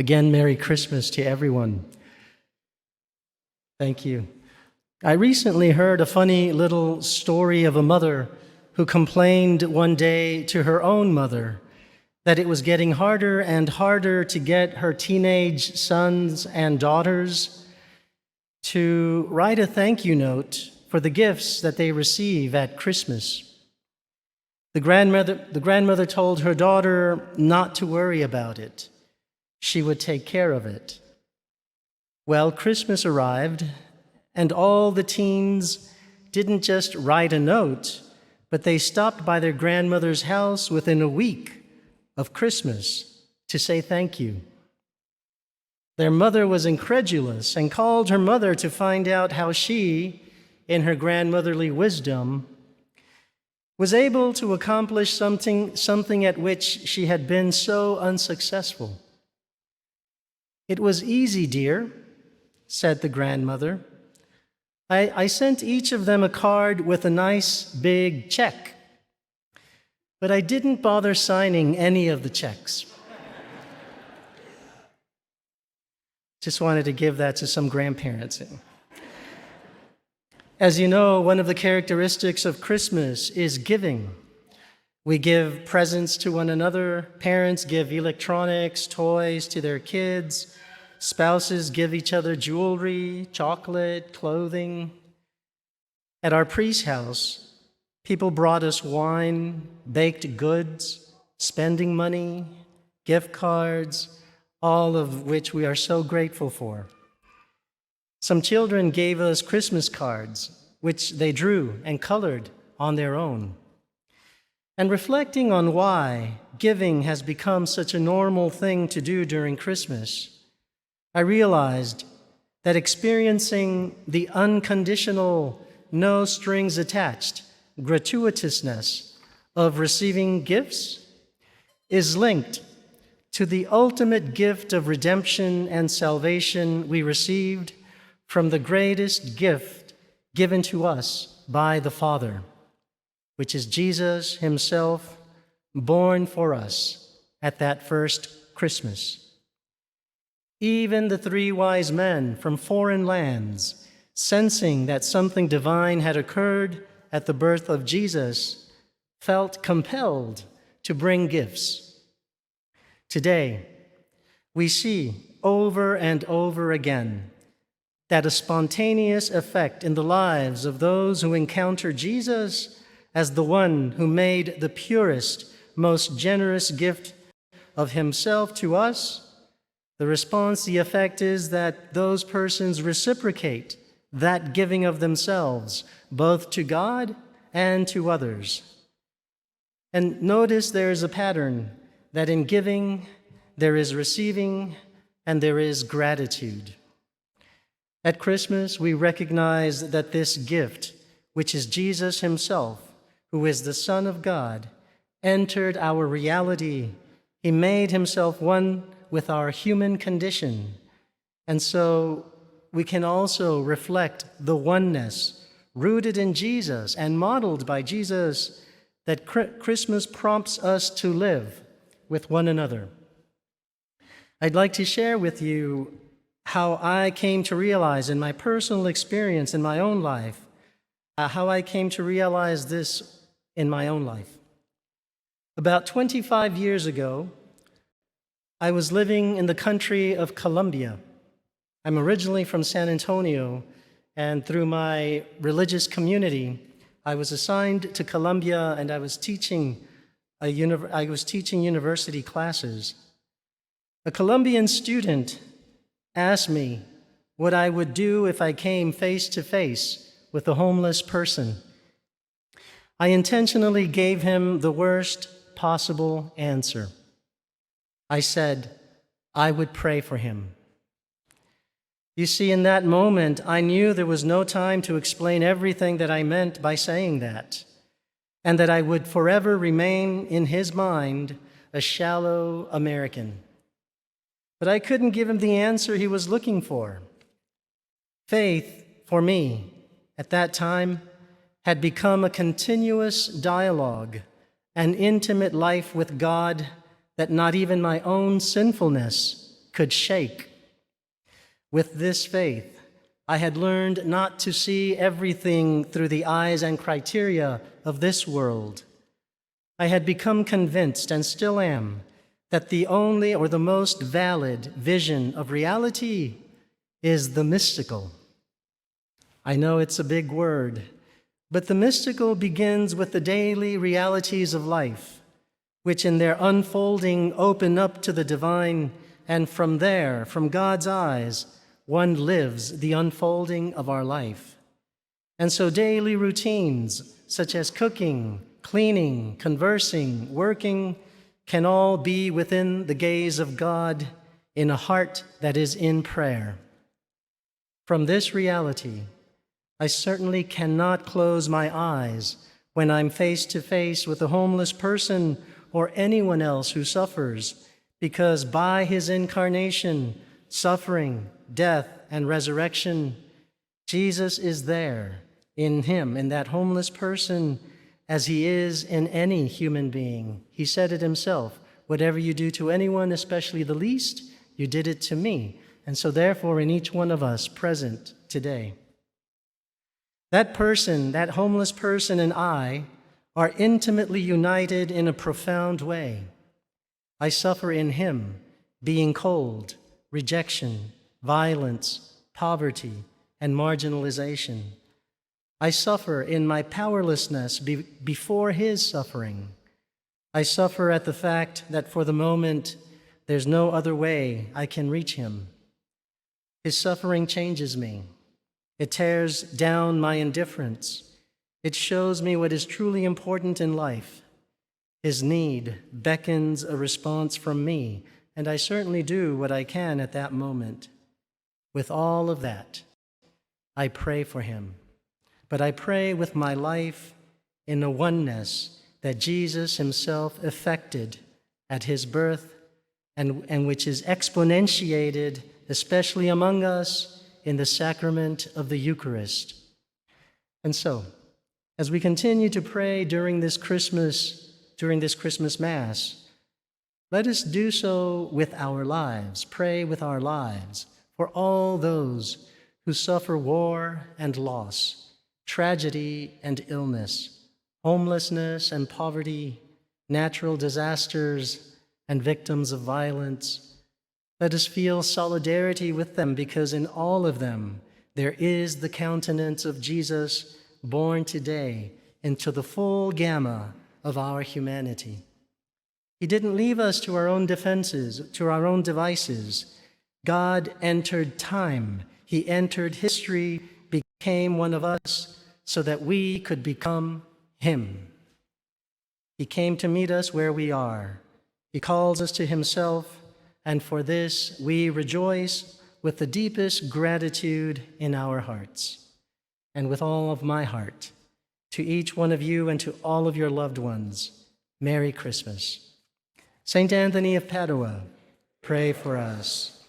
Again, Merry Christmas to everyone. Thank you. I recently heard a funny little story of a mother who complained one day to her own mother that it was getting harder and harder to get her teenage sons and daughters to write a thank you note for the gifts that they receive at Christmas. The grandmother told her daughter not to worry about it. She would take care of it. Well, Christmas arrived, and all the teens didn't just write a note, but they stopped by their grandmother's house within a week of Christmas to say thank you. Their mother was incredulous and called her mother to find out how she, in her grandmotherly wisdom, was able to accomplish something at which she had been so unsuccessful. "It was easy, dear," said the grandmother. I sent each of them a card with a nice big check, but I didn't bother signing any of the checks." Just wanted to give that to some grandparents. As you know, one of the characteristics of Christmas is giving. We give presents to one another. Parents give electronics, toys to their kids. Spouses give each other jewelry, chocolate, clothing. At our priest's house, people brought us wine, baked goods, spending money, gift cards, all of which we are so grateful for. Some children gave us Christmas cards, which they drew and colored on their own. And reflecting on why giving has become such a normal thing to do during Christmas, I realized that experiencing the unconditional, no strings attached gratuitousness of receiving gifts is linked to the ultimate gift of redemption and salvation we received from the greatest gift given to us by the Father, which is Jesus himself, born for us at that first Christmas. Even the three wise men from foreign lands, sensing that something divine had occurred at the birth of Jesus, felt compelled to bring gifts. Today, we see over and over again that a spontaneous effect in the lives of those who encounter Jesus as the one who made the purest, most generous gift of himself to us. The response, the effect is that those persons reciprocate that giving of themselves, both to God and to others. And notice there is a pattern that in giving, there is receiving and there is gratitude. At Christmas, we recognize that this gift, which is Jesus himself, who is the Son of God, entered our reality. He made himself one with our human condition. And so we can also reflect the oneness rooted in Jesus and modeled by Jesus that Christmas prompts us to live with one another. I'd like to share with you how I came to realize in my personal experience in my own life, how I came to realize this in my own life. About 25 years ago, I was living in the country of Colombia. I'm originally from San Antonio, and through my religious community, I was assigned to Colombia, and I was teaching university classes. A Colombian student asked me what I would do if I came face to face with a homeless person. I intentionally gave him the worst possible answer. I said, I would pray for him. You see, in that moment, I knew there was no time to explain everything that I meant by saying that, and that I would forever remain in his mind a shallow American. But I couldn't give him the answer he was looking for. Faith, for me, at that time, had become a continuous dialogue, an intimate life with God that not even my own sinfulness could shake. With this faith, I had learned not to see everything through the eyes and criteria of this world. I had become convinced, and still am, that the only or the most valid vision of reality is the mystical. I know it's a big word, but the mystical begins with the daily realities of life, which in their unfolding open up to the divine, and from there, from God's eyes, one lives the unfolding of our life. And so daily routines, such as cooking, cleaning, conversing, working, can all be within the gaze of God in a heart that is in prayer. From this reality, I certainly cannot close my eyes when I'm face to face with a homeless person or anyone else who suffers, because by his incarnation, suffering, death, and resurrection, Jesus is there in him, in that homeless person, as he is in any human being. He said it himself, "Whatever you do to anyone, especially the least, you did it to me." And so therefore, in each one of us present today, that person, that homeless person, and I are intimately united in a profound way. I suffer in him, being cold, rejection, violence, poverty, and marginalization. I suffer in my powerlessness before his suffering. I suffer at the fact that for the moment, there's no other way I can reach him. His suffering changes me. It tears down my indifference. It shows me what is truly important in life. His need beckons a response from me, and I certainly do what I can at that moment. With all of that, I pray for him. But I pray with my life in the oneness that Jesus himself effected at his birth and which is exponentiated, especially among us, in the sacrament of the Eucharist. And so, as we continue to pray during this Christmas Mass, let us do so with our lives, pray with our lives for all those who suffer war and loss, tragedy and illness, homelessness and poverty, natural disasters and victims of violence. Let us feel solidarity with them, because in all of them there is the countenance of Jesus born today into the full gamma of our humanity. He didn't leave us to our own defenses, to our own devices. God entered time. He entered history, became one of us, so that we could become him. He came to meet us where we are. He calls us to himself, and for this we rejoice with the deepest gratitude in our hearts. And with all of my heart, to each one of you and to all of your loved ones, Merry Christmas. Saint Anthony of Padua, pray for us.